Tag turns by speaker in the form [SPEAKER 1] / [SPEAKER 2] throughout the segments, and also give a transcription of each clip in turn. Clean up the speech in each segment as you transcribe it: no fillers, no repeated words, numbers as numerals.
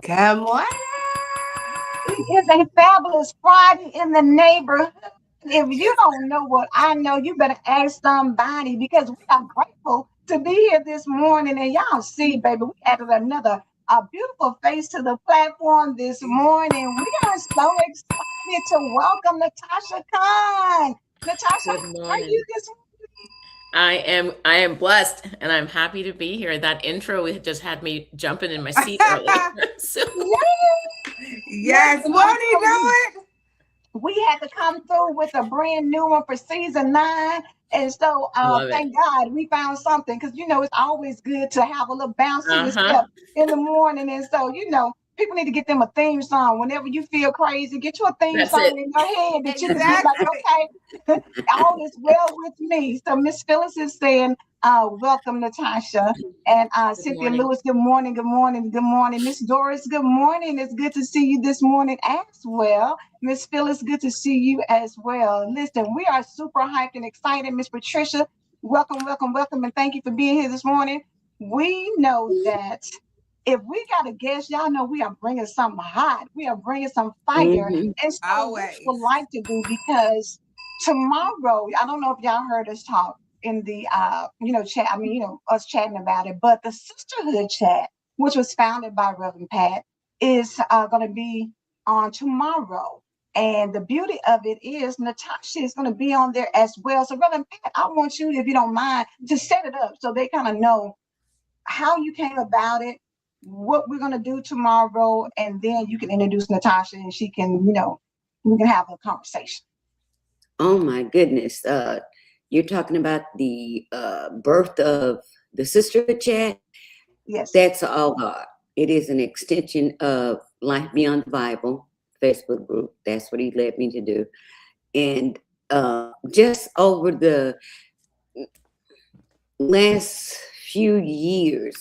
[SPEAKER 1] Come on.
[SPEAKER 2] It is a fabulous Friday in the neighborhood. If you don't know what I know, you better ask somebody because we are grateful to be here this morning. And y'all see, baby, we added another a beautiful face to the platform this morning. We are so excited to welcome Natasha Khan. Natasha,
[SPEAKER 3] Good
[SPEAKER 2] how are you
[SPEAKER 3] morning.
[SPEAKER 2] this
[SPEAKER 3] I am blessed and I'm happy to be here. That intro it just had me jumping in my seat earlier. So
[SPEAKER 2] morning? Yes,
[SPEAKER 1] Yes,
[SPEAKER 2] and
[SPEAKER 1] won't he
[SPEAKER 2] also
[SPEAKER 1] do it?
[SPEAKER 2] we had to come through with a brand new one for season 9. And so
[SPEAKER 3] I love it.
[SPEAKER 2] thank God we found something because it's always good to have a little bounce to your
[SPEAKER 3] Uh-huh.
[SPEAKER 2] step in the morning. And so, people need to get them a theme song. Whenever you feel crazy, get you a theme
[SPEAKER 3] That's it.
[SPEAKER 2] song in your head that you can be like,
[SPEAKER 1] Exactly.
[SPEAKER 2] okay, all is well with me. So Miss Phyllis is saying, welcome, Natasha. And
[SPEAKER 3] Good
[SPEAKER 2] Cynthia
[SPEAKER 3] morning.
[SPEAKER 2] Lewis, good morning, good morning, good morning. Miss Doris, good morning. It's good to see you this morning as well. Miss Phyllis, good to see you as well. Listen, we are super hyped and excited. Miss Patricia, welcome, welcome, welcome, and thank you for being here this morning. We know that if we got a guest, y'all know we are bringing something hot. We are bringing some fire.
[SPEAKER 4] Hmm.
[SPEAKER 2] And so, what we would
[SPEAKER 1] Always.
[SPEAKER 2] like to do, because tomorrow, I don't know if y'all heard us talk in the, chat. I mean, us chatting about it, but the sisterhood chat, which was founded by Reverend Pat, is going to be on tomorrow. And the beauty of it is Natasha is going to be on there as well. So, Reverend Pat, I want you, if you don't mind, to set it up so they kind of know how you came about it, what we're going to do tomorrow, and then you can introduce Natasha and she can, we can have a conversation.
[SPEAKER 4] Oh my goodness. You're talking about the birth of the sisterhood chat.
[SPEAKER 2] Yes.
[SPEAKER 4] That's all God. It is an extension of Life Beyond the Bible Facebook group. That's what he led me to do. And just over the last few years,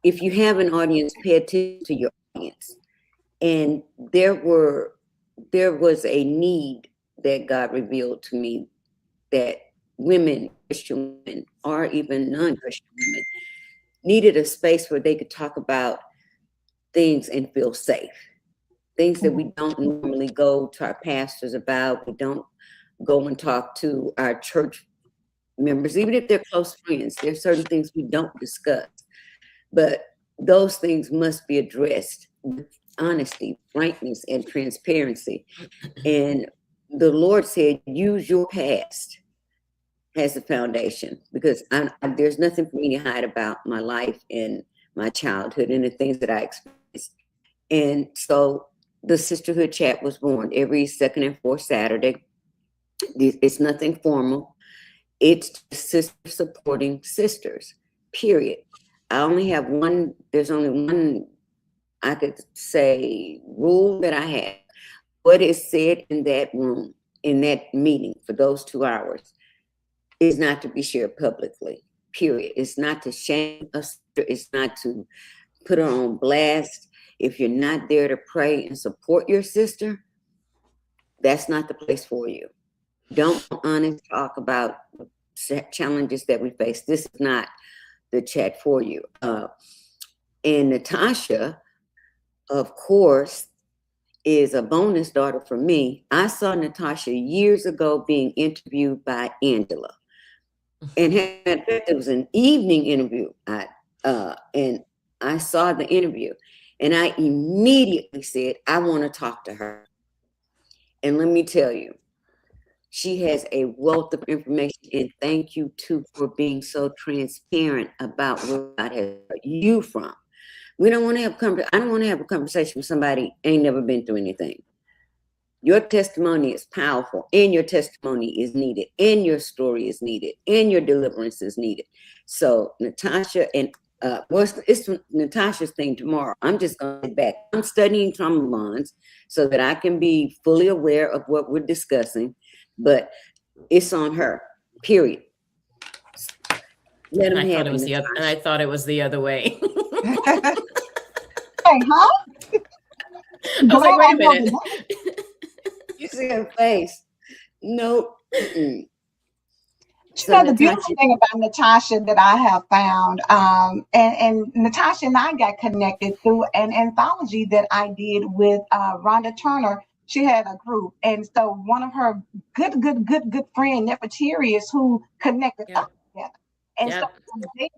[SPEAKER 4] if you have an audience, pay attention to your audience. And there was a need that God revealed to me that women, Christian women, or even non-Christian women, needed a space where they could talk about things and feel safe. Things that we
[SPEAKER 2] Mhm.
[SPEAKER 4] don't normally go to our pastors about. We don't go and talk to our church members, even if they're close friends. There's certain things we don't discuss. But those things must be addressed with honesty, frankness, and transparency. And the Lord said, use your past as a foundation because there's nothing for me to hide about my life and my childhood and the things that I experienced. And so the sisterhood chat was born every second and fourth Saturday. It's nothing formal. It's just sisters supporting sisters, period. There's only one, I could say, rule that I have. What is said in that room, in that meeting for those 2 hours is not to be shared publicly, period. It's not to shame a sister. It's not to put her on blast. If you're not there to pray and support your sister, that's not the place for you. Don't honest talk about challenges that we face. This is not the chat for you. And Natasha, of course, is a bonus daughter for me. I saw Natasha years ago being interviewed by Angela. And in fact, it was an evening interview. And I saw the interview and I immediately said, I want to talk to her. And let me tell you, she has a wealth of information. And thank you too for being so transparent about where God has brought you from. We don't want to have I don't want to have a conversation with somebody ain't never been through anything. Your testimony is powerful, and your testimony is needed, and your story is needed, and your deliverance is needed. So Natasha and it's Natasha's thing tomorrow. I'm just going to sit back. I'm studying trauma bonds so that I can be fully aware of what we're discussing, but it's on her. Period. Let
[SPEAKER 3] And
[SPEAKER 4] them
[SPEAKER 3] I thought
[SPEAKER 4] have
[SPEAKER 3] it
[SPEAKER 4] it,
[SPEAKER 3] was the other and
[SPEAKER 4] Natasha.
[SPEAKER 3] I thought it was the other way.
[SPEAKER 2] Hey, huh?
[SPEAKER 3] I was like,
[SPEAKER 2] Glad
[SPEAKER 3] wait
[SPEAKER 2] I
[SPEAKER 3] a
[SPEAKER 2] know
[SPEAKER 3] minute.
[SPEAKER 2] that.
[SPEAKER 4] You see her face. Nope. Mm-mm.
[SPEAKER 2] You
[SPEAKER 4] So
[SPEAKER 2] know, the beautiful
[SPEAKER 4] Natasha,
[SPEAKER 2] thing about Natasha that I have found, and Natasha and I got connected through an anthology that I did with Rhonda Turner. She had a group, and so one of her good friend, Nefertarius, who connected us
[SPEAKER 3] Yep.
[SPEAKER 2] together. And so
[SPEAKER 3] Yep.
[SPEAKER 2] from there,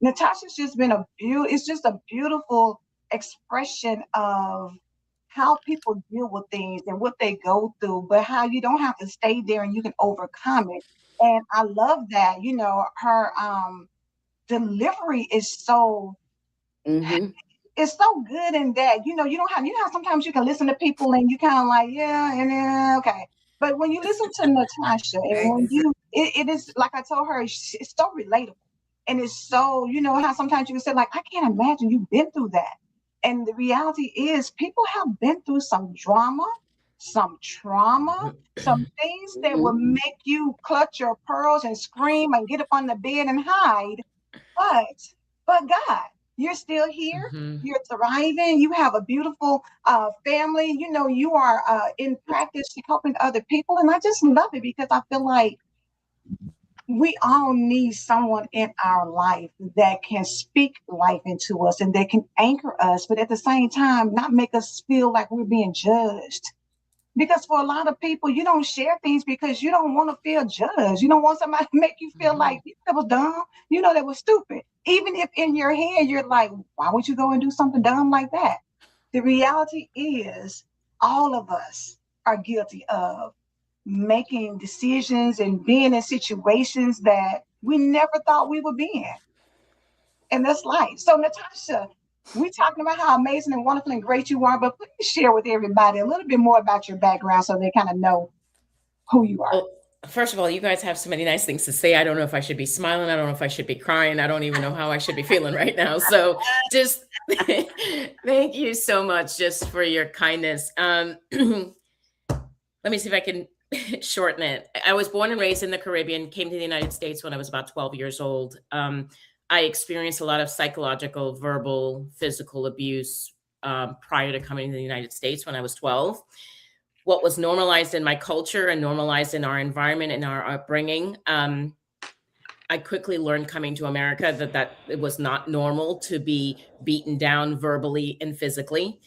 [SPEAKER 2] Natasha's just been it's just a beautiful expression of how people deal with things and what they go through, but how you don't have to stay there and you can overcome it. And I love that, her delivery is so
[SPEAKER 4] mm-hmm,
[SPEAKER 2] it's so good in that, you know how sometimes you can listen to people and you kind of like, yeah, and then okay. But when you listen to Natasha and when
[SPEAKER 1] Exactly.
[SPEAKER 2] it is like I told her, it's so relatable. And it's so, you know how sometimes you can say, like, I can't imagine you've been through that. And the reality is people have been through some drama, some trauma, some things that
[SPEAKER 4] mm-hmm,
[SPEAKER 2] will make you clutch your pearls and scream and get up on the bed and hide. But God, you're still here.
[SPEAKER 3] Hmm.
[SPEAKER 2] You're thriving. You have a beautiful family. You know, you are in practice helping other people. And I just love it because I feel like we all need someone in our life that can speak life into us and that can anchor us, but at the same time, not make us feel like we're being judged. Because for a lot of people, you don't share things because you don't want to feel judged. You don't want somebody to make you feel
[SPEAKER 3] Hmm.
[SPEAKER 2] like that was dumb, that was stupid. Even if in your head you're like, why would you go and do something dumb like that? The reality is, all of us are guilty of making decisions and being in situations that we never thought we would be in. And that's life. So, Natasha, we talking about how amazing and wonderful and great you are, but please share with everybody a little bit more about your background so they kind of know who you are.
[SPEAKER 3] Well, first of all, you guys have so many nice things to say. I don't know if I should be smiling. I don't know if I should be crying. I don't even know how I should be feeling right now. So just thank you so much just for your kindness. Let me see if I can shorten it. I was born and raised in the Caribbean, came to the United States when I was about 12 years old. I experienced a lot of psychological, verbal, physical abuse prior to coming to the United States when I was 12. What was normalized in my culture and normalized in our environment and our upbringing, I quickly learned coming to America that it was not normal to be beaten down verbally and physically.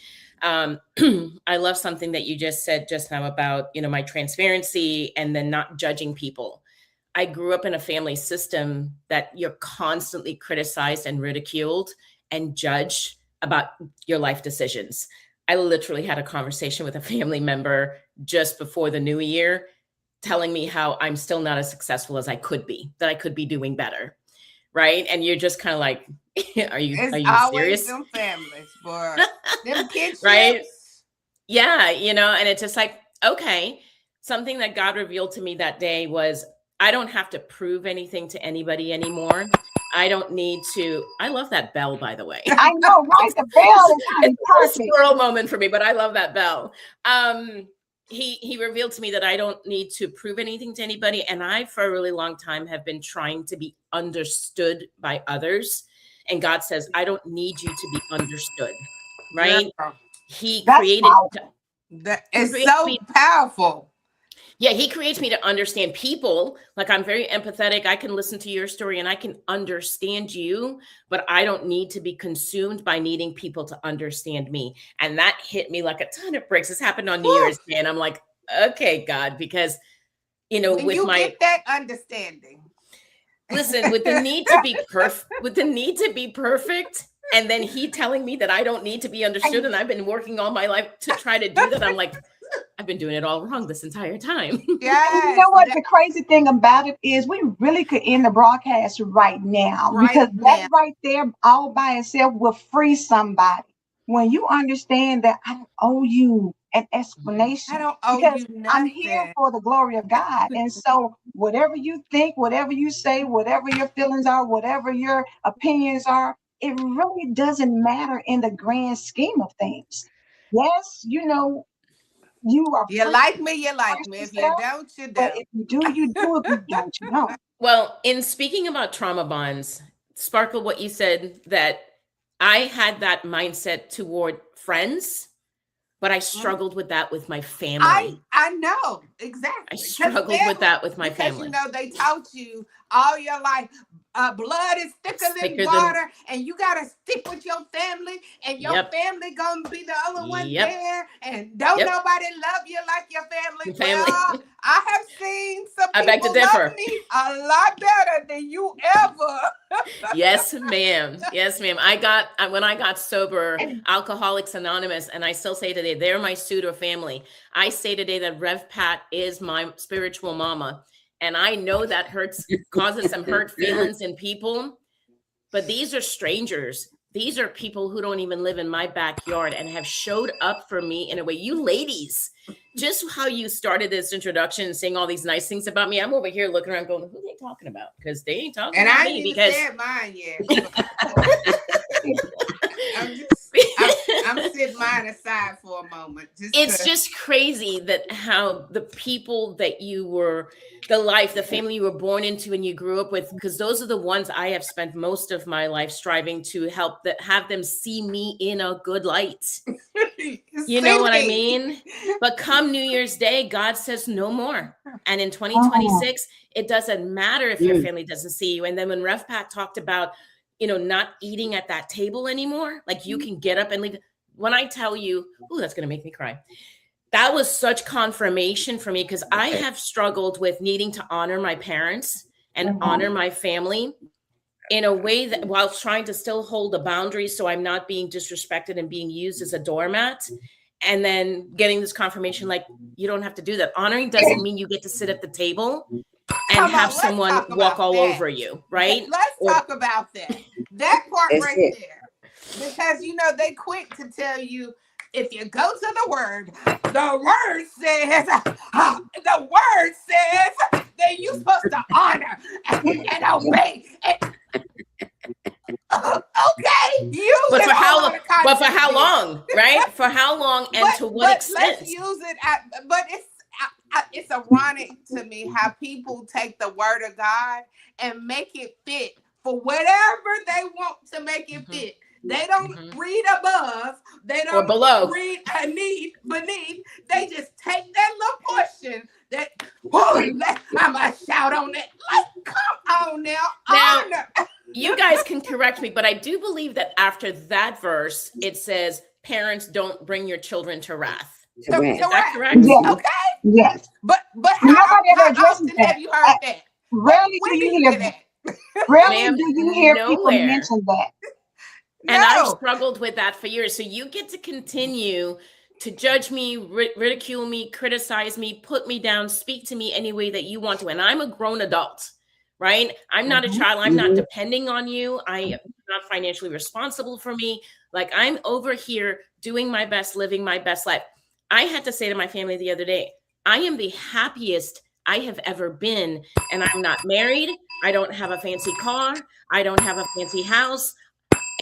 [SPEAKER 3] Um, I love something that you just said just now about, my transparency and then not judging people. I grew up in a family system that you're constantly criticized and ridiculed and judged about your life decisions. I literally had a conversation with a family member just before the new year telling me how I'm still not as successful as I could be, that I could be doing better. Right. And you're just kind of like, are
[SPEAKER 1] It's
[SPEAKER 3] you
[SPEAKER 1] always
[SPEAKER 3] serious?
[SPEAKER 1] them families for them
[SPEAKER 3] Right.
[SPEAKER 1] kidships.
[SPEAKER 3] Yeah. And it's just like, okay. Something that God revealed to me that day was I don't have to prove anything to anybody anymore. I don't need to. I love that bell, by the way.
[SPEAKER 2] I know, right?
[SPEAKER 3] it's,
[SPEAKER 2] The bell
[SPEAKER 3] it's,
[SPEAKER 2] is
[SPEAKER 3] it's
[SPEAKER 2] honey
[SPEAKER 3] a
[SPEAKER 2] perfect.
[SPEAKER 3] squirrel moment for me, but I love that bell. He revealed to me that I don't need to prove anything to anybody. And I, for a really long time, have been trying to be understood by others. And God says, I don't need you to be understood.
[SPEAKER 1] Girl,
[SPEAKER 3] Right. He
[SPEAKER 2] That's
[SPEAKER 3] created
[SPEAKER 2] powerful.
[SPEAKER 1] that
[SPEAKER 3] he
[SPEAKER 1] is
[SPEAKER 3] created
[SPEAKER 1] so
[SPEAKER 3] me.
[SPEAKER 1] powerful.
[SPEAKER 3] Yeah, he creates me to understand people. Like I'm very empathetic. I can listen to your story and I can understand you, but I don't need to be consumed by needing people to understand me. And that hit me like a ton of bricks. This happened on New
[SPEAKER 1] Whew.
[SPEAKER 3] Year's Day. And I'm like, okay, God, because
[SPEAKER 1] When
[SPEAKER 3] with
[SPEAKER 1] you
[SPEAKER 3] my
[SPEAKER 1] get that understanding.
[SPEAKER 3] listen, with the need to be perfect, and then he telling me that I don't need to be understood, and I've been working all my life to try to do that. I'm like, I've been doing it all wrong this entire time.
[SPEAKER 2] And you
[SPEAKER 1] Yes,
[SPEAKER 2] know what? The crazy thing about it is we really could end the broadcast right now
[SPEAKER 1] right
[SPEAKER 2] because that
[SPEAKER 1] now.
[SPEAKER 2] right there all by itself will free somebody. When you understand that I don't owe you an
[SPEAKER 1] I
[SPEAKER 2] explanation
[SPEAKER 1] don't owe
[SPEAKER 2] because
[SPEAKER 1] you
[SPEAKER 2] I'm here
[SPEAKER 1] nothing.
[SPEAKER 2] for the glory of God. And so whatever you think, whatever you say, whatever your feelings are, whatever your opinions are, it really doesn't matter in the grand scheme of things. Yes, you are
[SPEAKER 1] You
[SPEAKER 2] free
[SPEAKER 1] like me, you
[SPEAKER 2] to
[SPEAKER 1] like me.
[SPEAKER 2] express
[SPEAKER 1] If you
[SPEAKER 2] yourself.
[SPEAKER 1] don't, you
[SPEAKER 2] But
[SPEAKER 1] don't.
[SPEAKER 2] if you do, you do. If you don't, you don't.
[SPEAKER 3] Well, in speaking about trauma bonds, Sparkle, what you said that I had that mindset toward friends, but I struggled with that with my family.
[SPEAKER 1] I know exactly.
[SPEAKER 3] I struggled with that with my family.
[SPEAKER 1] You know, they taught you all your life, blood is thicker than water, and you gotta stick with your family, and your family gonna be the only one there, and don't nobody love you like your family. Well, I have seen some people love me a lot better than you ever.
[SPEAKER 3] Yes, ma'am. Yes, ma'am. When I got sober, Alcoholics Anonymous, and I still say today, they're my pseudo family. I say today that Rev Pat is my spiritual mama. And I know that causes some hurt feelings in people, but these are strangers. These are people who don't even live in my backyard and have showed up for me in a way. You ladies, just how you started this introduction and saying all these nice things about me, I'm over here looking around going, who are they talking about? Because they ain't talking about me.
[SPEAKER 1] And I ain't said mine yet. I'm sitting mine aside for a moment.
[SPEAKER 3] It's just crazy that how the people that you were, the family you were born into and you grew up with, because those are the ones I have spent most of my life striving to help have them see me in a good light. You know what I mean? But come New Year's Day, God says no more. And in 2026, it doesn't matter if your family doesn't see you. And then when Rev Pat talked about, not eating at that table anymore, like you can get up and leave. When I tell you, that's going to make me cry. That was such confirmation for me, because I have struggled with needing to honor my parents and honor my family in a way that while trying to still hold a boundary so I'm not being disrespected and being used as a doormat. And then getting this confirmation, like, you don't have to do that. Honoring doesn't mean you get to sit at the table and have someone walk all over you, right?
[SPEAKER 1] Let's talk about that. That part right there. Because, they quick to tell you, if you go to the word says that you're supposed to honor and obey. Okay.
[SPEAKER 3] But for how long, right? For how long and to what extent?
[SPEAKER 1] Let's use it but it's ironic to me how people take the word of God and make it fit for whatever they want to make it fit. They don't read above. They don't read beneath. They just take that little portion I'm going to shout on that. Like, come on now.
[SPEAKER 3] Now, you guys can correct me, but I do believe that after that verse, it says, parents, don't bring your children to wrath. Is that correct?
[SPEAKER 2] Yes.
[SPEAKER 1] Okay.
[SPEAKER 2] Yes.
[SPEAKER 1] But how often have you heard that?
[SPEAKER 2] Rarely do you hear that. Rarely do you hear people mention that.
[SPEAKER 3] And I've struggled with that for years. So you get to continue to judge me, ridicule me, criticize me, put me down, speak to me any way that you want to. And I'm a grown adult, right? I'm not a child. I'm not depending on you. I am not financially responsible for me. Like, I'm over here doing my best, living my best life. I had to say to my family the other day, I am the happiest I have ever been. And I'm not married. I don't have a fancy car. I don't have a fancy house.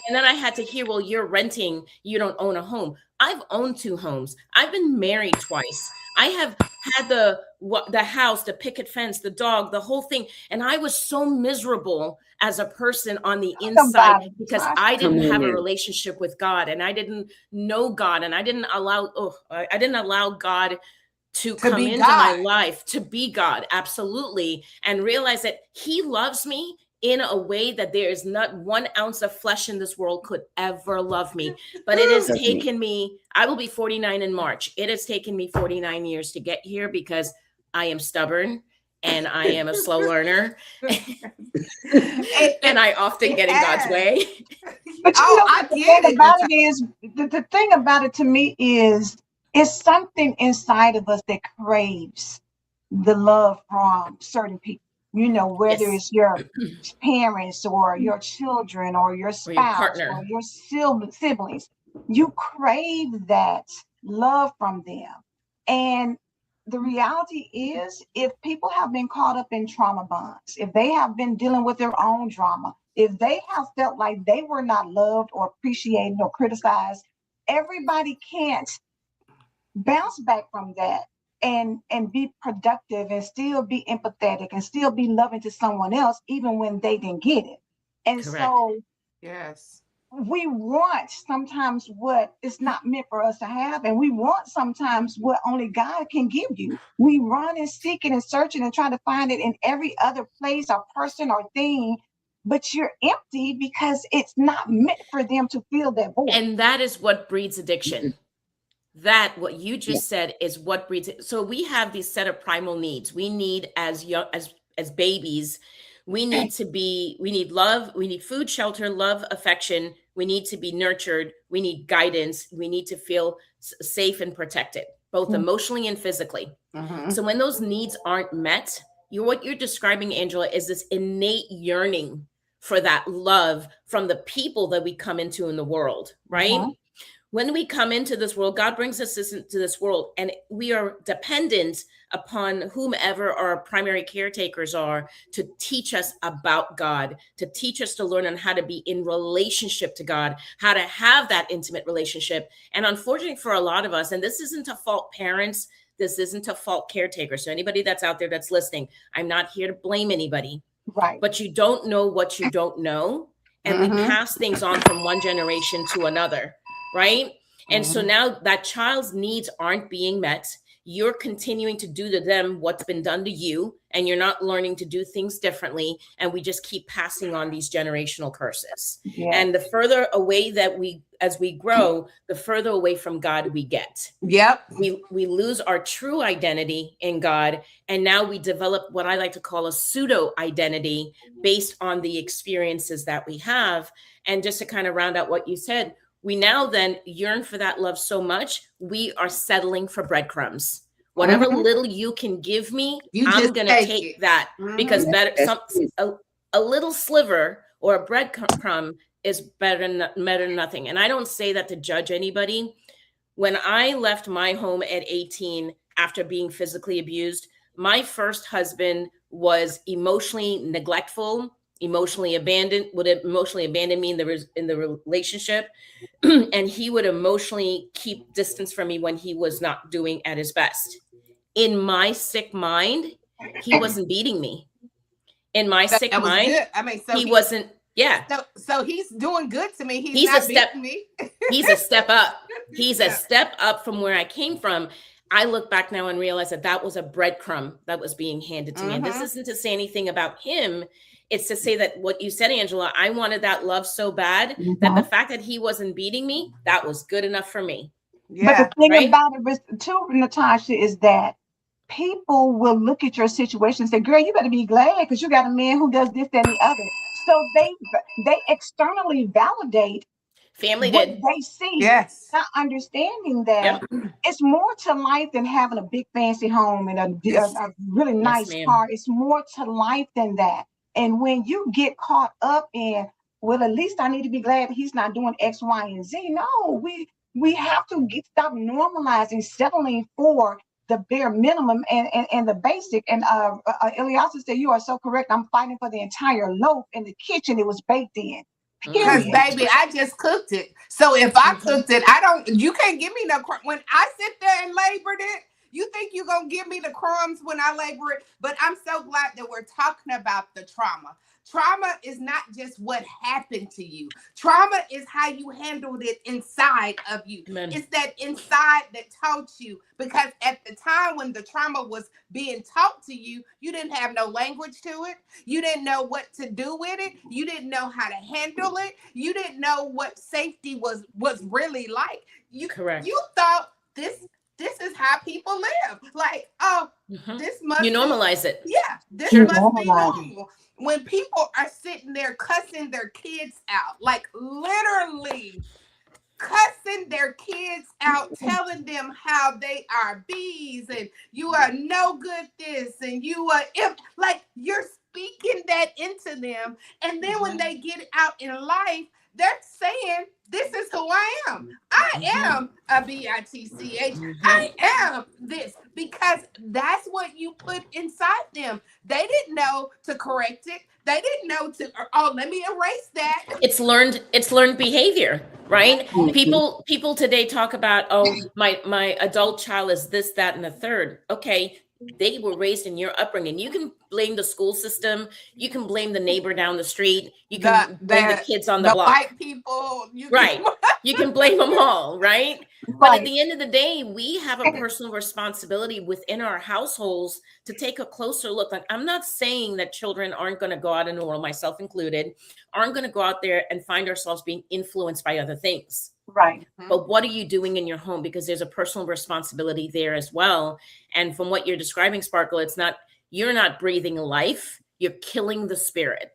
[SPEAKER 3] And then I had to hear, well, you're renting, you don't own a home. I've owned 2 homes. I've been married twice. I have had the house, the picket fence, the dog, the whole thing. And I was so miserable as a person on the inside because I didn't have a relationship with God, and I didn't know God, and I didn't allow God to come into my life, to be God. Absolutely. And realize that he loves me in a way that there is not 1 ounce of flesh in this world could ever love me. But it has taken me, I will be 49 in March. It has taken me 49 years to get here because I am stubborn and I am a slow learner. And I often get in God's way.
[SPEAKER 2] But the thing about it to me is, it's something inside of us that craves the love from certain people. Whether it's your parents or your children or your spouse or your siblings, you crave that love from them. And the reality is, if people have been caught up in trauma bonds, if they have been dealing with their own drama, if they have felt like they were not loved or appreciated or criticized, everybody can't bounce back from that and be productive and still be empathetic and still be loving to someone else, even when they didn't get it. And
[SPEAKER 1] so, yes,
[SPEAKER 2] we want sometimes what is not meant for us to have, and we want sometimes what only God can give you. We run and seek it and search it and try to find it in every other place or person or thing, but you're empty because it's not meant for them to fill that void.
[SPEAKER 3] And that is what breeds addiction. That what you
[SPEAKER 4] Yeah.
[SPEAKER 3] just said is what breeds it. So we have these set of primal needs. We need as young as babies, we need love, we need food, shelter, love, affection. We need to be nurtured. We need guidance. We need to feel safe and protected, both emotionally and physically. So when those needs aren't met, what you're describing, Angela, is this innate yearning for that love from the people that we come into in the world, right? When we come into this world, God brings us into this world, and we are dependent upon whomever our primary caretakers are to teach us about God, to teach us to learn on how to be in relationship to God, how to have that intimate relationship. And unfortunately for a lot of us, and this isn't to fault parents, this isn't to fault caretakers. So anybody that's out there that's listening, I'm not here to blame anybody,
[SPEAKER 2] Right.
[SPEAKER 3] but you don't know what you don't know. And we pass things on from one generation to another. Right. And so now that child's needs aren't being met. You're continuing to do to them what's been done to you, and you're not learning to do things differently. And we just keep passing on these generational curses.
[SPEAKER 2] Yeah.
[SPEAKER 3] And the further away that as we grow, the further away from God we get.
[SPEAKER 1] Yep.
[SPEAKER 3] We lose our true identity in God. And now we develop what I like to call a pseudo identity based on the experiences that we have. And just to kind of round out what you said, we now then yearn for that love so much, we are settling for breadcrumbs. Whatever little you can give me, I'm going to take that, because a little sliver or a breadcrumb is better than nothing. And I don't say that to judge anybody. When I left my home at 18 after being physically abused, my first husband was emotionally neglectful, would emotionally abandon me in the relationship. And he would emotionally keep distance from me when he was not doing at his best. In my sick mind, he wasn't beating me. In my sick mind,
[SPEAKER 1] good. I mean, so
[SPEAKER 3] he wasn't. Yeah.
[SPEAKER 1] So he's doing good to me. He's not beating me.
[SPEAKER 3] He's a step up. He's a step up from where I came from. I look back now and realize that was a breadcrumb that was being handed to me. And this isn't to say anything about him. It's to say that what you said, Angela, I wanted that love so bad that the fact that he wasn't beating me, that was good enough for me.
[SPEAKER 2] Yeah, but the thing about it too, Natasha, is that people will look at your situation and say, girl, you better be glad because you got a man who does this, that, and the other. So they externally validate
[SPEAKER 3] family
[SPEAKER 2] what
[SPEAKER 3] did.
[SPEAKER 2] they see.
[SPEAKER 1] Yes.
[SPEAKER 2] Not understanding that it's more to life than having a big fancy home and a really nice car. It's more to life than that. And when you get caught up in, well, at least I need to be glad that he's not doing X, Y, and Z. No, we have to stop normalizing settling for the bare minimum and the basic. And Eliasa said, you are so correct. I'm fighting for the entire loaf in the kitchen. It was baked in.
[SPEAKER 1] Because baby, I just cooked it. So if I cooked it, you can't give me no crumbs. When I sit there and labored it, you think you're going to give me the crumbs when I labor it? But I'm so glad that we're talking about the trauma. Trauma is not just what happened to you. Trauma is how you handled it inside of you. Amen. It's that inside that taught you. Because at the time when the trauma was being taught to you, you didn't have no language to it. You didn't know what to do with it. You didn't know how to handle it. You didn't know what safety was really like. Correct. You thought this is how people live. Like, this must
[SPEAKER 3] you normalize it.
[SPEAKER 1] Yeah, this must be normal. When people are sitting there cussing their kids out, like literally cussing their kids out, telling them how they are bees and you are no good this and you are like you're speaking that into them. And then when they get out in life, they're saying, this is who I am. I am a B-I-T-C-H. I am this, because that's what you put inside them. They didn't know to correct it. They didn't know let me erase that.
[SPEAKER 3] It's learned behavior, right? People today talk about, my adult child is this, that, and the third. Okay, they were raised in your upbringing. You can blame the school system. You can blame the neighbor down the street. You can blame the kids on the block.
[SPEAKER 1] White people.
[SPEAKER 3] Right. You can blame them all, right? But at the end of the day, we have a personal responsibility within our households to take a closer look. Like, I'm not saying that children aren't going to go out in the world, myself included, aren't going to go out there and find ourselves being influenced by other things.
[SPEAKER 2] Right.
[SPEAKER 3] But what are you doing in your home? Because there's a personal responsibility there as well. And from what you're describing, Sparkle, it's not, you're not breathing life, you're killing the spirit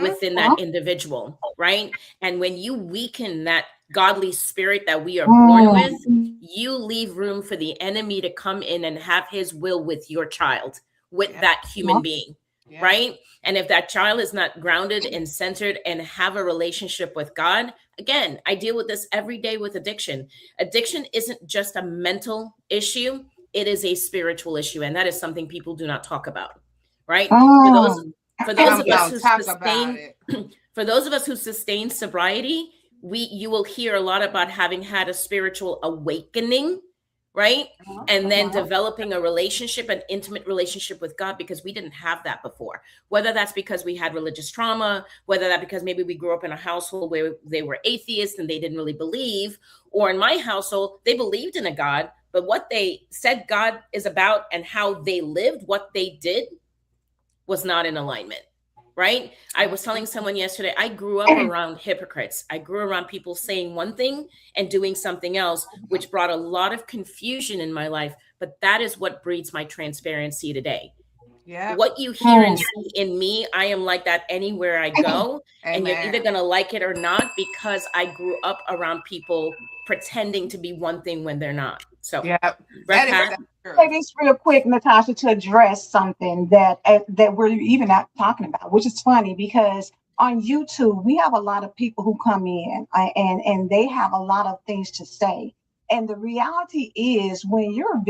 [SPEAKER 3] within that individual, right? And when you weaken that godly spirit that we are born with, you leave room for the enemy to come in and have his will with your child, with that human being. Right. And if that child is not grounded and centered and have a relationship with God, again, I deal with this every day with addiction. Addiction isn't just a mental issue. It is a spiritual issue. And that is something people do not talk about. Right. For those of us who sustain sobriety, you will hear a lot about having had a spiritual awakening, right? And then developing a relationship, an intimate relationship with God, because we didn't have that before. Whether that's because we had religious trauma, whether that because maybe we grew up in a household where they were atheists and they didn't really believe, or in my household, they believed in a God, but what they said God is about and how they lived, what they did was not in alignment. Right? I was telling someone yesterday, I grew up around hypocrites. I grew around people saying one thing and doing something else, which brought a lot of confusion in my life. But that is what breeds my transparency today. Yeah. What you hear and see in me, I am like that anywhere I go. And you're either going to like it or not, because I grew up around people pretending to be one thing when they're not. So
[SPEAKER 2] say this real quick, Natashah, to address something that we're even not talking about, which is funny because on YouTube we have a lot of people who come in and they have a lot of things to say. And the reality is, when you're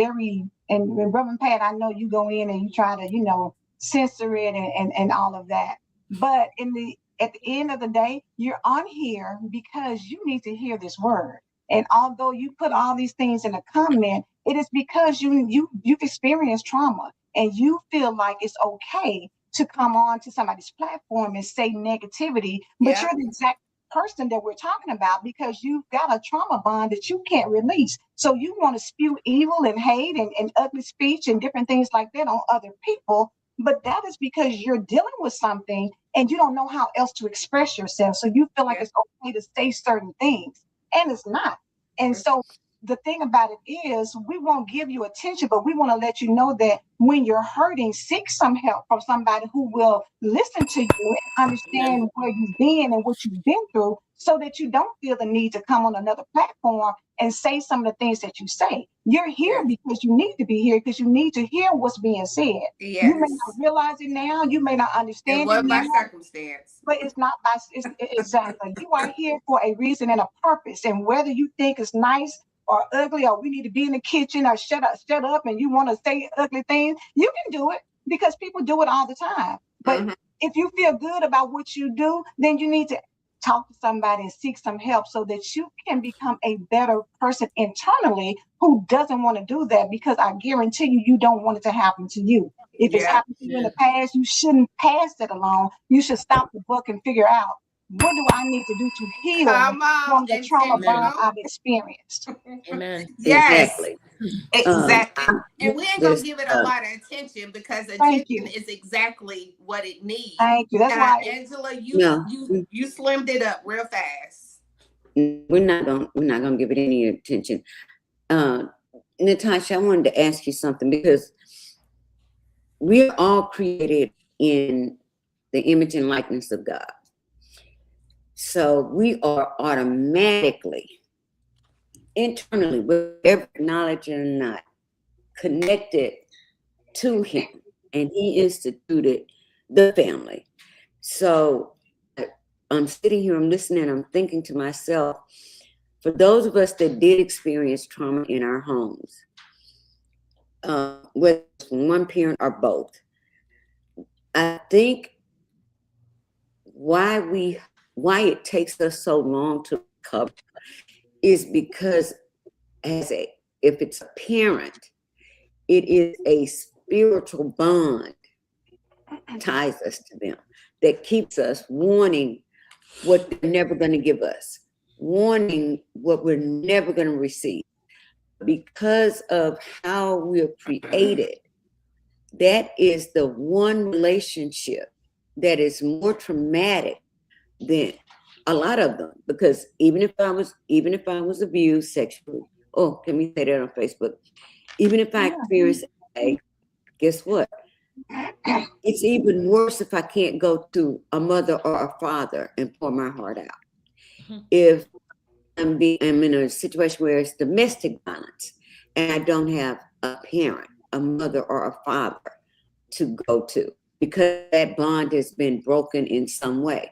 [SPEAKER 2] and Reverend Pat, I know you go in and you try to, censor it and all of that. But at the end of the day, you're on here because you need to hear this word. And although you put all these things in a comment, it is because you've experienced trauma and you feel like it's okay to come on to somebody's platform and say negativity, but you're the exact person that we're talking about because you've got a trauma bond that you can't release. So you want to spew evil and hate and ugly speech and different things like that on other people. But that is because you're dealing with something and you don't know how else to express yourself. So you feel like it's okay to say certain things. And it's not. And so the thing about it is, we won't give you attention, but we want to let you know that when you're hurting, seek some help from somebody who will listen to you and understand where you've been and what you've been through, so that you don't feel the need to come on another platform and say some of the things that you say. You're here because you need to be here, because you need to hear what's being said. You may not realize it now, you may not understand it now,
[SPEAKER 1] by circumstance,
[SPEAKER 2] but it's not by exactly. You are here for a reason and a purpose, and whether you think it's nice or ugly, or we need to be in the kitchen, or shut up, and you want to say ugly things, you can do it because people do it all the time. But if you feel good about what you do, then you need to talk to somebody and seek some help so that you can become a better person internally who doesn't want to do that, because I guarantee you don't want it to happen to you. If it's happened to you in the past, you shouldn't pass it along. You should stop the book and figure out, what do I need to do to heal from the trauma bond I've experienced?
[SPEAKER 3] Amen.
[SPEAKER 1] Yes, exactly. And we ain't gonna give it a lot of attention, because attention is exactly what it needs.
[SPEAKER 2] Thank you. That's why,
[SPEAKER 1] Angela, you slimmed it up real fast.
[SPEAKER 4] We're not gonna give it any attention. Natashah, I wanted to ask you something, because we're all created in the image and likeness of God. So we are automatically, internally, whether knowledge or not, connected to him. And he instituted the family. So I'm sitting here, I'm listening, I'm thinking to myself, for those of us that did experience trauma in our homes, whether it's from one parent or both, I think why it takes us so long to recover is because if it's a parent, it is spiritual bond ties us to them, that keeps us wanting what they're never going to give us, wanting what we're never going to receive. Because of how we're created, that is the one relationship that is more traumatic than a lot of them. Because even if I was abused sexually, oh, can we say that on Facebook? Even if I experienced, guess what? It's even worse if I can't go to a mother or a father and pour my heart out. If I'm in a situation where it's domestic violence and I don't have a parent, a mother or a father to go to, because that bond has been broken in some way,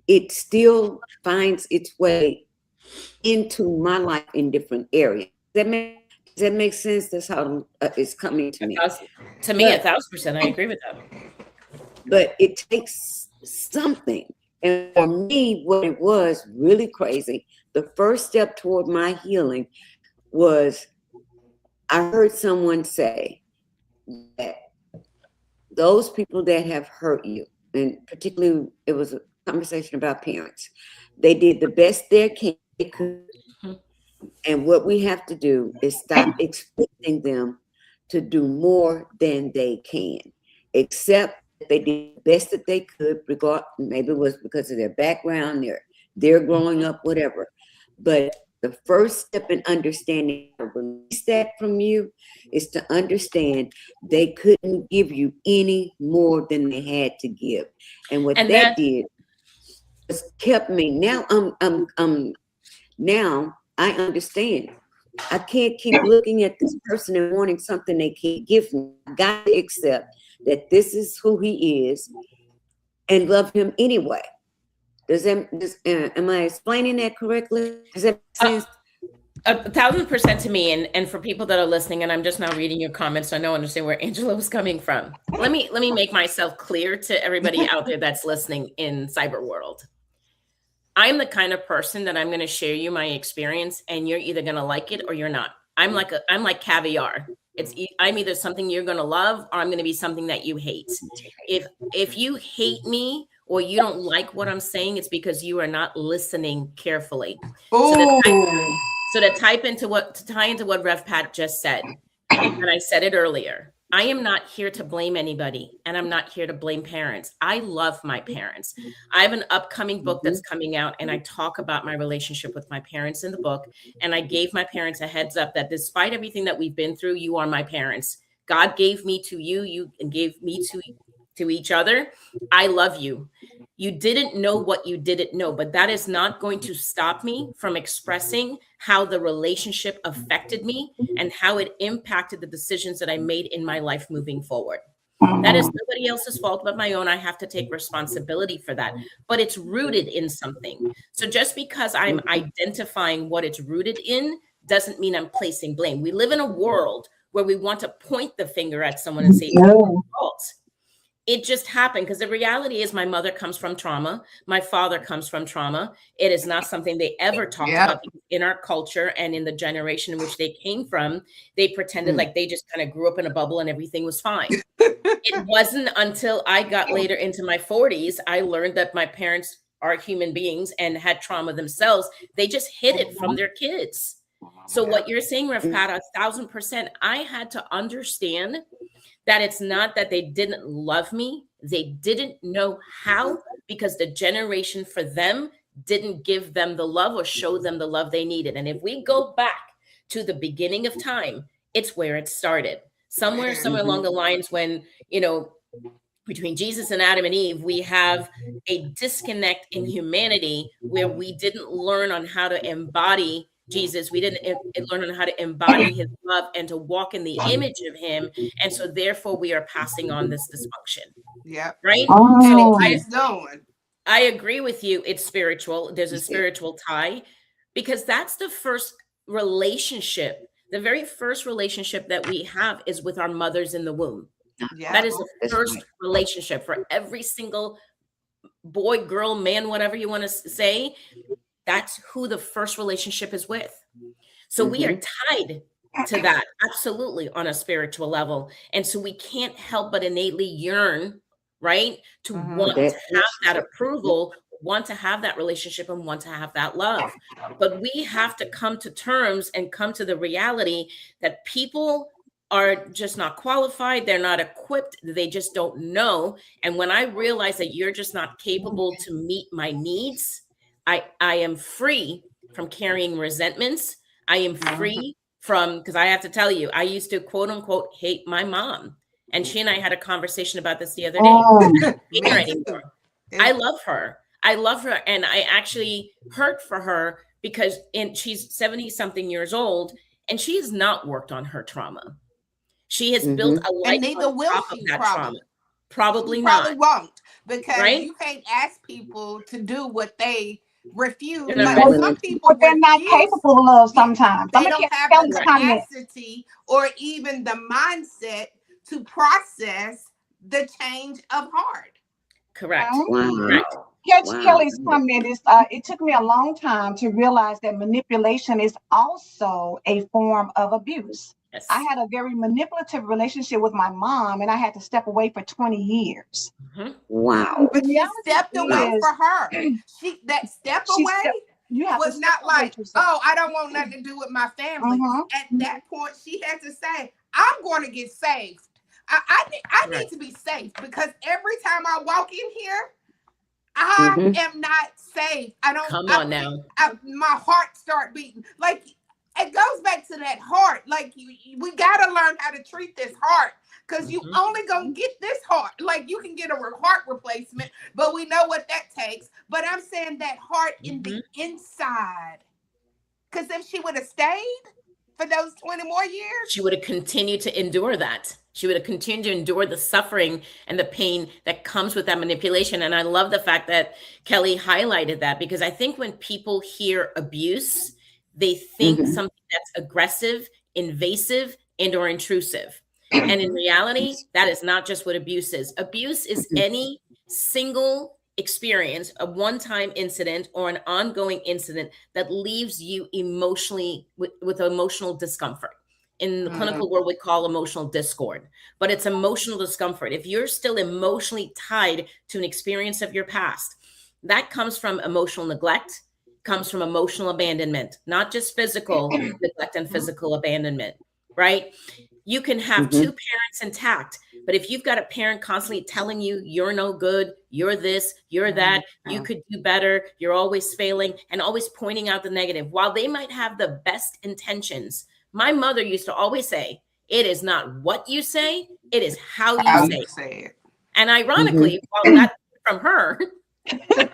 [SPEAKER 4] it still finds its way into my life in different areas. Does that make sense? That's how it's coming to me.
[SPEAKER 3] To me, 1,000%, I agree with that.
[SPEAKER 4] But it takes something. And for me, what it was really crazy, the first step toward my healing was I heard someone say that those people that have hurt you, and particularly it was a conversation about parents, they did the best they could. And what we have to do is stop expecting them to do more than they can, accept that they did the best that they could, maybe it was because of their background, their growing up, whatever. But the first step in understanding how to release that from you is to understand they couldn't give you any more than they had to give. And what that did was kept me. Now now I understand. I can't keep looking at this person and wanting something they can't give me. I got to accept that this is who he is and love him anyway. Am I explaining that correctly? Does that make sense?
[SPEAKER 3] 1,000% to me, and for people that are listening, and I'm just now reading your comments, so I know understand where Angela was coming from. Let me make myself clear to everybody out there that's listening in cyber world. I'm the kind of person that I'm going to share you my experience, and you're either going to like it or you're not. I'm like caviar. I'm either something you're going to love or I'm going to be something that you hate. If you hate me or you don't like what I'm saying, it's because you are not listening carefully. So to tie into what Rev Pat just said, and I said it earlier, I am not here to blame anybody, and I'm not here to blame parents. I love my parents. I have an upcoming book that's coming out, and I talk about my relationship with my parents in the book. And I gave my parents a heads up that despite everything that we've been through, you are my parents. God gave me to you, you gave me to each other. I love you. You didn't know what you didn't know, but that is not going to stop me from expressing how the relationship affected me and how it impacted the decisions that I made in my life moving forward. That is nobody else's fault but my own. I have to take responsibility for that, but it's rooted in something. So just because I'm identifying what it's rooted in doesn't mean I'm placing blame. We live in a world where we want to point the finger at someone and say, it's your fault. It just happened because the reality is my mother comes from trauma. My father comes from trauma. It is not something they ever talked about in our culture and in the generation in which they came from. They pretended like they just kind of grew up in a bubble and everything was fine. It wasn't until I got later into my 40s, I learned that my parents are human beings and had trauma themselves. They just hid it from their kids. So what you're saying, Rev Pat, 1,000%, I had to understand that it's not that they didn't love me. They didn't know how, because the generation for them didn't give them the love or show them the love they needed. And if we go back to the beginning of time, it's where it started. Somewhere along the lines when, between Jesus and Adam and Eve, we have a disconnect in humanity where we didn't learn on how to embody Jesus. We didn't learn on how to embody his love and to walk in the image of him. And so therefore we are passing on this dysfunction.
[SPEAKER 1] Yeah.
[SPEAKER 3] Right?
[SPEAKER 1] So
[SPEAKER 3] I agree with you. It's spiritual. There's a spiritual tie, because that's the first relationship. The very first relationship that we have is with our mothers in the womb. Yeah. That is the first relationship for every single boy, girl, man, whatever you want to say. That's who the first relationship is with. So we are tied to that, absolutely, on a spiritual level. And so we can't help but innately yearn, right, to want to have that approval, want to have that relationship, and want to have that love. But we have to come to terms and come to the reality that people are just not qualified, they're not equipped, they just don't know. And when I realize that you're just not capable to meet my needs, I am free from carrying resentments. I am free from, because I have to tell you, I used to quote unquote hate my mom. And she and I had a conversation about this the other day. I love her. I love her. And I actually hurt for her because she's 70 something years old and she has not worked on her trauma. She has built a life
[SPEAKER 1] and neither will she,
[SPEAKER 3] trauma. Probably
[SPEAKER 1] not.
[SPEAKER 3] Probably
[SPEAKER 1] won't, because you can't ask people to do what they refuse.
[SPEAKER 2] Like some people, they're not capable of sometimes.
[SPEAKER 1] They don't have the capacity or even the mindset to process the change of heart.
[SPEAKER 3] Correct.
[SPEAKER 2] Correct. Kelly's comment is, it took me a long time to realize that manipulation is also a form of abuse. Yes. I had a very manipulative relationship with my mom, and I had to step away for 20 years.
[SPEAKER 4] Wow.
[SPEAKER 1] But you stepped away for her. That step away was not like, oh, I don't want nothing to do with my family. At that point, she had to say, I'm going to get saved. I need to be safe, because every time I walk in here, I am not safe. I don't.
[SPEAKER 3] Come on now.
[SPEAKER 1] My heart start beating. Like, it goes back to that heart. Like, we got to learn how to treat this heart, because you only gonna get this heart. Like, you can get a heart replacement, but we know what that takes. But I'm saying that heart in the inside, because if she would have stayed for those 20 more years,
[SPEAKER 3] she would have continued to endure that. She would have continued to endure the suffering and the pain that comes with that manipulation. And I love the fact that Kelly highlighted that, because I think when people hear abuse, they think something that's aggressive, invasive, and or intrusive. And in reality, that is not just what abuse is. Abuse is any single experience, a one-time incident or an ongoing incident that leaves you emotionally with emotional discomfort. In the clinical world, we call emotional discord, but it's emotional discomfort. If you're still emotionally tied to an experience of your past, that comes from emotional neglect, comes from emotional abandonment, not just physical neglect and physical abandonment, right? You can have two parents intact, but if you've got a parent constantly telling you you're no good, you're this, you're that, you could do better, you're always failing, and always pointing out the negative, while they might have the best intentions. My mother used to always say, it is not what you say, it is how you say it. And ironically, while that's from her,
[SPEAKER 2] the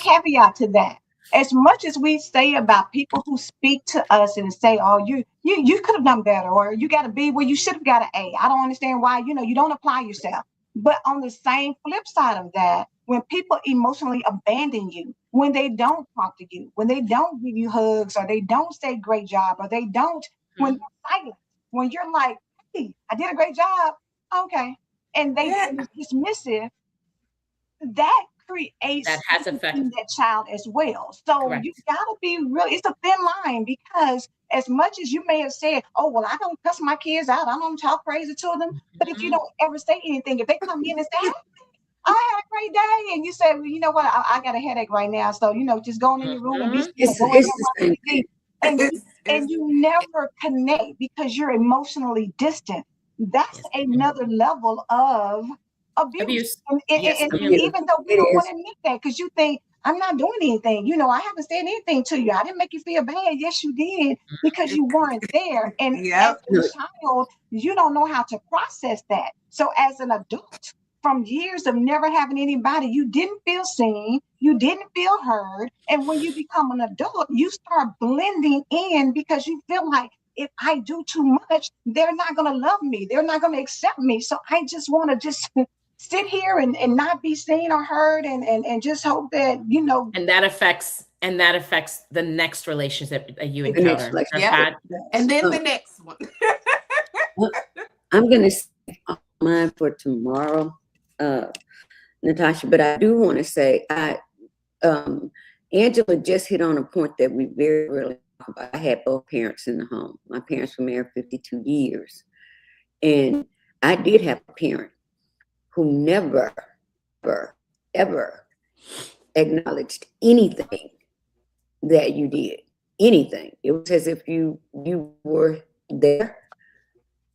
[SPEAKER 2] caveat to that, as much as we say about people who speak to us and say, oh, you could have done better, or you got a B where you should have got an A. I don't understand why, you don't apply yourself. But on the same flip side of that, when people emotionally abandon you, when they don't talk to you, when they don't give you hugs, or they don't say great job, or they don't, when you're silent, when you're like, hey, I did a great job, okay, and they dismissive, that creates
[SPEAKER 3] that has effect
[SPEAKER 2] in that child as well. So you gotta be really, it's a thin line, because as much as you may have said, oh, well, I don't cuss my kids out, I don't talk crazy to them, but if you don't ever say anything, if they come in and say, I had a great day, and you say, well, you know what, I got a headache right now, so just go in your room and be still. And you never connect because you're emotionally distant. That's another level of abuse. And even though we don't want to admit that, because you think, I'm not doing anything, I haven't said anything to you, I didn't make you feel bad. Yes, you did, because you weren't there. And as a child, you don't know how to process that. So as an adult, from years of never having anybody, you didn't feel seen, you didn't feel heard. And when you become an adult, you start blending in, because you feel like, if I do too much, they're not going to love me, they're not going to accept me. So I just want to just sit here and not be seen or heard, and just hope that,
[SPEAKER 3] And that affects the next relationship that you encounter.
[SPEAKER 1] And then the next one.
[SPEAKER 4] I'm going to say mine for tomorrow, Natashah, but I do want to say, Angela just hit on a point that we very rarely talk about. I had both parents in the home. My parents were married 52 years. And I did have a parent who never, ever acknowledged anything that you did. Anything. It was as if you were there.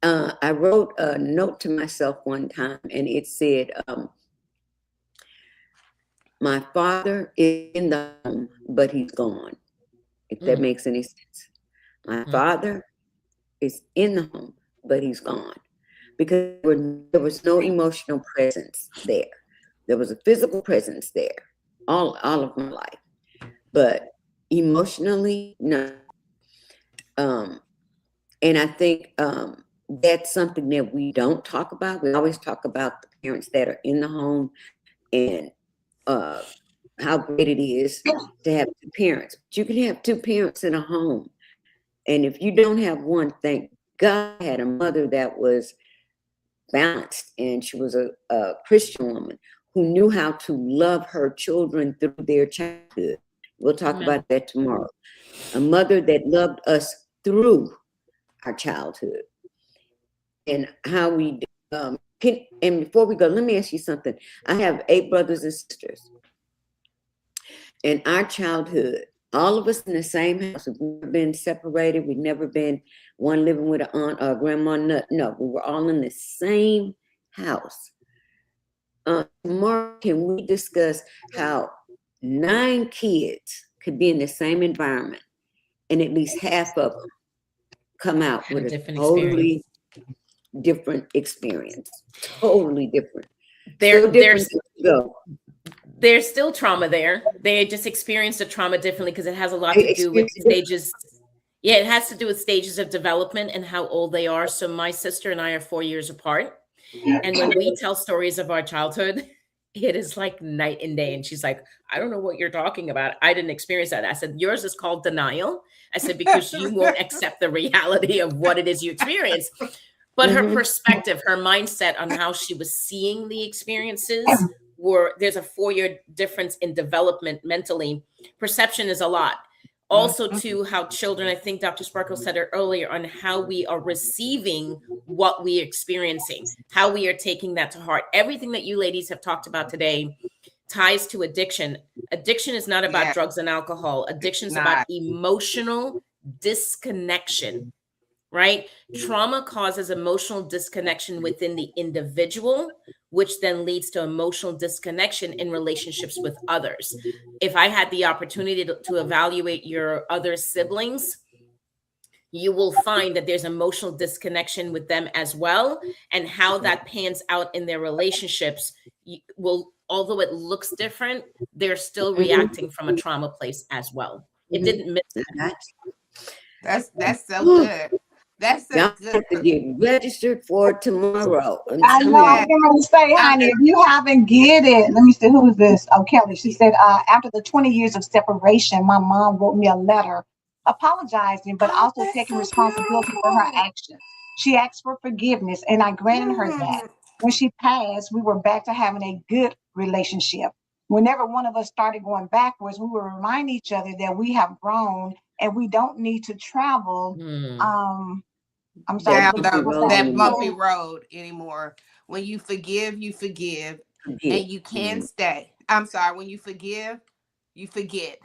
[SPEAKER 4] I wrote a note to myself one time, and it said, my father is in the home, but he's gone. If that makes any sense. My father is in the home, but he's gone. Because there was no emotional presence there. There was a physical presence there all of my life. But emotionally, no. And I think that's something that we don't talk about. We always talk about the parents that are in the home and how great it is to have two parents. But you can have two parents in a home. And if you don't have one, thank God I had a mother that was balanced, and she was a Christian woman who knew how to love her children through their childhood. We'll talk about that tomorrow. A mother that loved us through our childhood and how we and before we go, let me ask you something. I have 8 brothers and sisters. In our childhood, all of us in the same house. We've never been separated. We've never been one living with an aunt or a grandma. No, we were all in the same house. Tomorrow, can we discuss how 9 kids could be in the same environment and at least half of them come out with a totally different experience? Totally different.
[SPEAKER 3] There's still trauma there. They just experienced the trauma differently because it has a lot to do with stages. Yeah, it has to do with stages of development and how old they are. So my sister and I are 4 years apart. And when we tell stories of our childhood, it is like night and day. And she's like, I don't know what you're talking about. I didn't experience that. I said, yours is called denial. I said, because you won't accept the reality of what it is you experience. But her perspective, her mindset on how she was seeing the experiences there's a 4-year difference in development mentally. Perception is a lot. Also to how children, I think Dr. Sparkle said it earlier, on how we are receiving what we're experiencing, how we are taking that to heart. Everything that you ladies have talked about today ties to addiction. Addiction is not about drugs and alcohol. Addiction is about emotional disconnection, right? Trauma causes emotional disconnection within the individual, which then leads to emotional disconnection in relationships with others. If I had the opportunity to evaluate your other siblings, you will find that there's emotional disconnection with them as well. And how that pans out in their relationships will, although it looks different, they're still reacting from a trauma place as well. It didn't miss that.
[SPEAKER 1] That's so good. That's so
[SPEAKER 4] Y'all
[SPEAKER 1] good.
[SPEAKER 4] have to get registered for tomorrow.
[SPEAKER 2] I know. I'm going to say, honey, if you haven't get it, let me see, who is this? Oh, Kelly. She said, after the 20 years of separation, my mom wrote me a letter apologizing, but also taking responsibility for her actions. She asked for forgiveness, and I granted her that. When she passed, we were back to having a good relationship. Whenever one of us started going backwards, we would remind each other that we have grown and we don't need to travel. I'm sorry,
[SPEAKER 1] that bumpy road anymore. When you forgive, and you can stay. I'm sorry, when you forgive, you forget,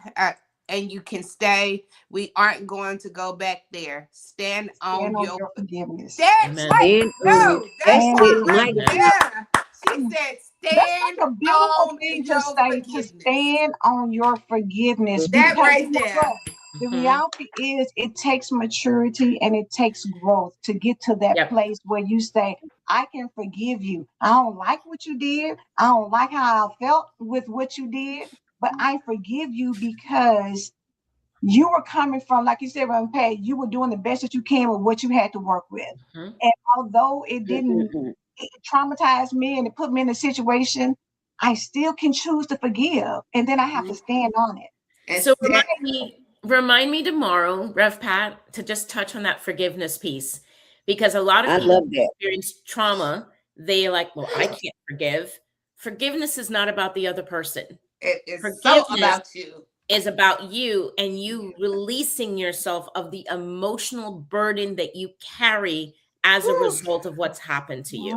[SPEAKER 1] and you can stay. We aren't going to go back there. Stand on your
[SPEAKER 2] forgiveness.
[SPEAKER 1] That's right. No, that's right. Yeah. She said, stand
[SPEAKER 2] a beautiful thing to say, to stand on your forgiveness.
[SPEAKER 1] That right there.
[SPEAKER 2] The reality is, it takes maturity and it takes growth to get to that place where you say, I can forgive you. I don't like what you did. I don't like how I felt with what you did, but I forgive you because you were coming from, like you said, Reverend Pat, you were doing the best that you can with what you had to work with. And although it didn't traumatize me and it put me in a situation, I still can choose to forgive. And then I have to stand on it.
[SPEAKER 3] So remind me tomorrow, Rev Pat, to just touch on that forgiveness piece, because a lot of people experience trauma. They're like, well, I can't forgive. Forgiveness is not about the other person.
[SPEAKER 1] It's so about you.
[SPEAKER 3] is about you and you releasing yourself of the emotional burden that you carry as a result of what's happened to you.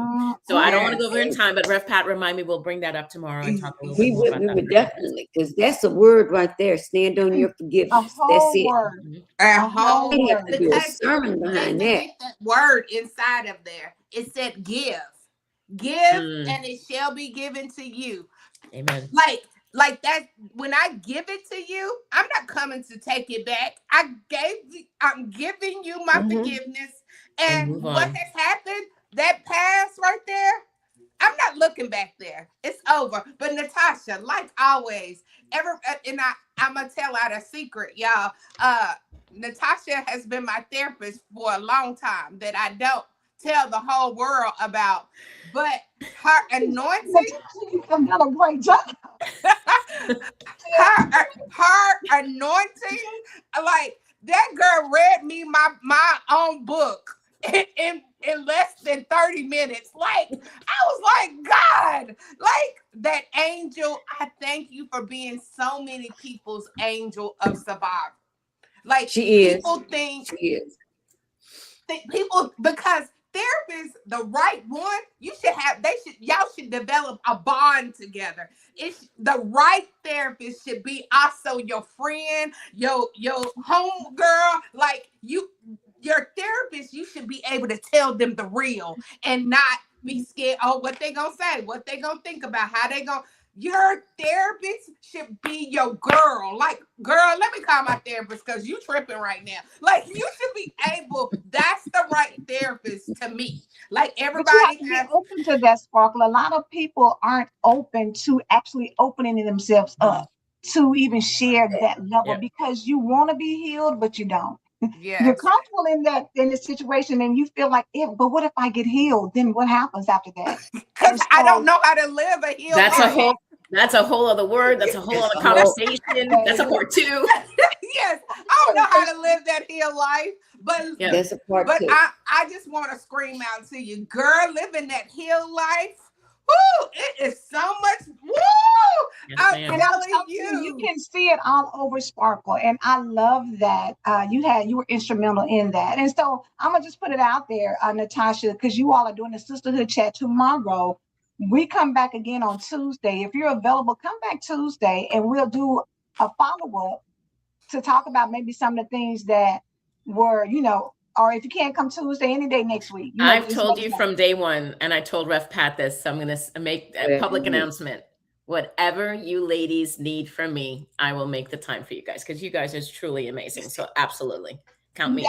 [SPEAKER 3] So I don't want to go over in time, but Rev Pat, remind me, we'll bring that up tomorrow and talk a little bit more about
[SPEAKER 4] We
[SPEAKER 3] that.
[SPEAKER 4] would definitely, because that's a word right there. Stand on your
[SPEAKER 2] A
[SPEAKER 4] forgiveness. That's
[SPEAKER 2] whole
[SPEAKER 4] it.
[SPEAKER 2] word.
[SPEAKER 1] A
[SPEAKER 2] A
[SPEAKER 1] whole
[SPEAKER 2] whole
[SPEAKER 4] They have
[SPEAKER 2] word.
[SPEAKER 4] to do a
[SPEAKER 1] because
[SPEAKER 4] sermon
[SPEAKER 1] they
[SPEAKER 4] behind that.
[SPEAKER 1] forget that word inside of there. It said give. Give and it shall be given to you.
[SPEAKER 3] Amen.
[SPEAKER 1] Like that, when I give it to you, I'm not coming to take it back. I'm giving you my forgiveness.
[SPEAKER 3] And
[SPEAKER 1] And
[SPEAKER 3] move
[SPEAKER 1] what
[SPEAKER 3] on.
[SPEAKER 1] has happened, that past right there, I'm not looking back there. It's over. But Natashah, like always, I'm gonna tell out a secret, y'all. Natashah has been my therapist for a long time that I don't tell the whole world about. But her anointing,
[SPEAKER 2] You've done a great job.
[SPEAKER 1] her anointing, like that girl read me my own book in less than 30 minutes. Like I was like, God, like that angel, I thank you for being so many people's angel of survival. Like
[SPEAKER 4] She is.
[SPEAKER 1] people think
[SPEAKER 4] She is.
[SPEAKER 1] people, because therapists, the right one, y'all should develop a bond together. It's the right therapist should be also your friend, your home girl. Like your therapist, you should be able to tell them the real and not be scared. Oh, what they gonna say, what they gonna think about, how they gonna. Your therapist should be your girl. Like, girl, let me call my therapist because you tripping right now. Like, you should be able, that's the right therapist to me. Like,
[SPEAKER 2] But you have
[SPEAKER 1] everybody
[SPEAKER 2] to be
[SPEAKER 1] has,
[SPEAKER 2] open to that, Sparkle. A lot of people aren't open to actually opening themselves up to even share that level
[SPEAKER 3] Yeah.
[SPEAKER 2] because you want to be healed, but you don't. You're
[SPEAKER 1] yes.
[SPEAKER 2] comfortable in this situation and you feel like but what if I get healed? Then what happens after that?
[SPEAKER 1] Because
[SPEAKER 2] And
[SPEAKER 1] I don't
[SPEAKER 2] so,
[SPEAKER 1] know how to live a healed
[SPEAKER 3] That's a
[SPEAKER 1] life.
[SPEAKER 3] whole other word. That's a whole other
[SPEAKER 4] A whole-
[SPEAKER 3] conversation. That's a part two.
[SPEAKER 1] Yes, I don't know how to live that healed life, but
[SPEAKER 3] Yeah.
[SPEAKER 4] That's a part
[SPEAKER 1] but
[SPEAKER 4] two.
[SPEAKER 1] I just want to scream out to you, girl, living that healed life. Woo! It is so much. Woo!
[SPEAKER 3] Yes,
[SPEAKER 1] I'm
[SPEAKER 3] ma'am.
[SPEAKER 2] and I'm
[SPEAKER 1] telling
[SPEAKER 2] telling you, you
[SPEAKER 1] you.
[SPEAKER 2] can see it all over Sparkle, and I love that you were instrumental in that. And so I'm gonna just put it out there, Natashah, because you all are doing the sisterhood chat tomorrow. We come back again on Tuesday. If you're available, come back Tuesday, and we'll do a follow up to talk about maybe some of the things that were, or if you can't come Tuesday, any day next week,
[SPEAKER 3] I've
[SPEAKER 2] just
[SPEAKER 3] told
[SPEAKER 2] let us
[SPEAKER 3] you
[SPEAKER 2] know.
[SPEAKER 3] from day one, and I told Ref Pat this, so I'm going to make a public announcement. Whatever you ladies need from me, I will make the time for you guys because you guys are truly amazing. So absolutely, count me in.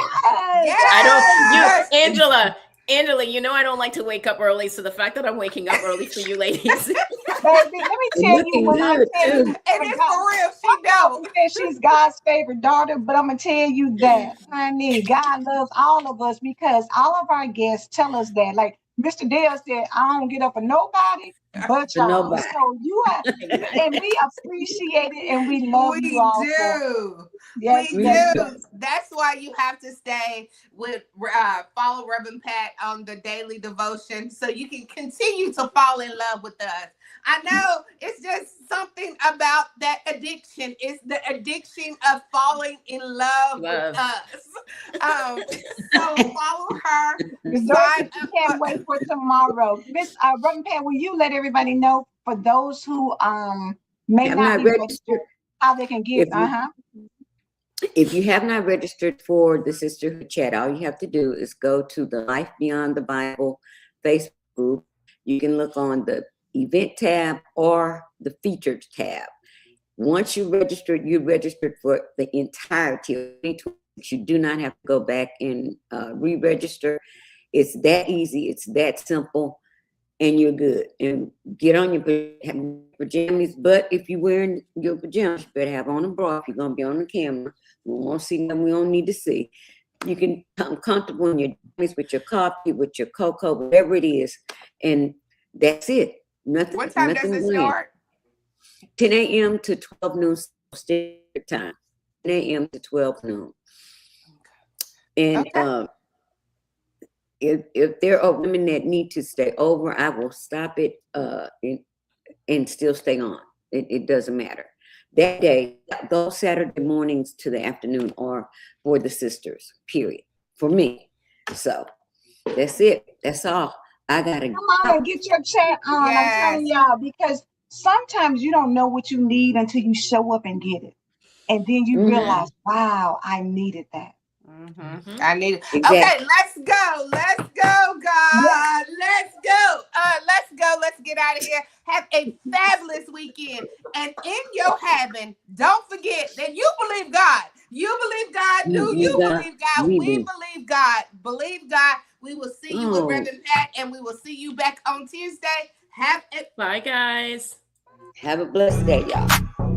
[SPEAKER 2] Yes,
[SPEAKER 3] I don't,
[SPEAKER 1] Yes.
[SPEAKER 3] Angela, you know I don't like to wake up early. So the fact that I'm waking up early for you ladies.
[SPEAKER 2] baby, let me tell you,
[SPEAKER 4] Looking
[SPEAKER 2] when I
[SPEAKER 4] good
[SPEAKER 2] tell you,
[SPEAKER 4] too.
[SPEAKER 1] And
[SPEAKER 2] when
[SPEAKER 1] it's
[SPEAKER 2] God,
[SPEAKER 1] for real, she don't.
[SPEAKER 2] says she's God's favorite daughter, but I'm gonna tell you that, honey, God loves all of us because all of our guests tell us that. Like Mr. Dale said, I don't get up for nobody but
[SPEAKER 4] For
[SPEAKER 2] y'all.
[SPEAKER 4] nobody.
[SPEAKER 2] So and we appreciate it and we love you
[SPEAKER 1] We
[SPEAKER 2] all for it.
[SPEAKER 1] do.
[SPEAKER 2] Yes,
[SPEAKER 1] We
[SPEAKER 4] We
[SPEAKER 2] yes,
[SPEAKER 1] do.
[SPEAKER 4] do.
[SPEAKER 2] yes.
[SPEAKER 1] That's why you have to stay with follow Reverend Pat on the daily devotion so you can continue to fall in love with us. I know it's just something about that addiction. It's the addiction of falling in love with
[SPEAKER 3] Love.
[SPEAKER 1] us. So follow her.
[SPEAKER 2] The
[SPEAKER 1] Sign
[SPEAKER 2] Dorothy, we
[SPEAKER 1] up
[SPEAKER 2] can't
[SPEAKER 1] for.
[SPEAKER 2] wait for tomorrow. Miss Reverend Pat, will you let everybody know for those who may
[SPEAKER 4] Have
[SPEAKER 2] not
[SPEAKER 4] not
[SPEAKER 2] be
[SPEAKER 4] registered.
[SPEAKER 2] registered how they can give?
[SPEAKER 4] If you have not registered for the Sisterhood Chat, all you have to do is go to the Life Beyond the Bible Facebook group. You can look on the event tab or the featured tab. Once you're registered for the entirety of 2020. You do not have to go back and re-register. It's that easy. It's that simple. And you're good. And get on your pajamas. But if you're wearing your pajamas, you better have on a bra if you're going to be on the camera. We won't see nothing we don't need to see. You can come comfortable in your pajamas with your coffee, with your cocoa, whatever it is. And that's it. Nothing.
[SPEAKER 1] What time does it start?
[SPEAKER 4] 10 a.m. to 12 noon standard time. 10 a.m. to 12 noon. And
[SPEAKER 1] Okay.
[SPEAKER 4] if there are women that need to stay over, I will stop it and still stay on. It doesn't matter. that day, those Saturday mornings to the afternoon are for the sisters, period, for me. So that's it. That's all. I gotta
[SPEAKER 2] Come on and get your chat on. I'm telling
[SPEAKER 1] Yes.
[SPEAKER 2] y'all, because sometimes you don't know what you need until you show up and get it. And then you realize, wow, I needed that.
[SPEAKER 1] I need it.
[SPEAKER 4] Exactly.
[SPEAKER 1] Okay, let's go. Let's go, God. Let's go. Let's go. Let's get out of here. Have a fabulous weekend. And in your having, don't forget that you believe God. You believe God. Do you believe God?
[SPEAKER 4] We
[SPEAKER 1] We
[SPEAKER 4] do.
[SPEAKER 1] believe God. Believe God. We will see you with
[SPEAKER 4] Oh.
[SPEAKER 1] Reverend Pat, and we will see you back on Tuesday. Have a
[SPEAKER 3] Bye, guys.
[SPEAKER 4] Have a blessed day, y'all.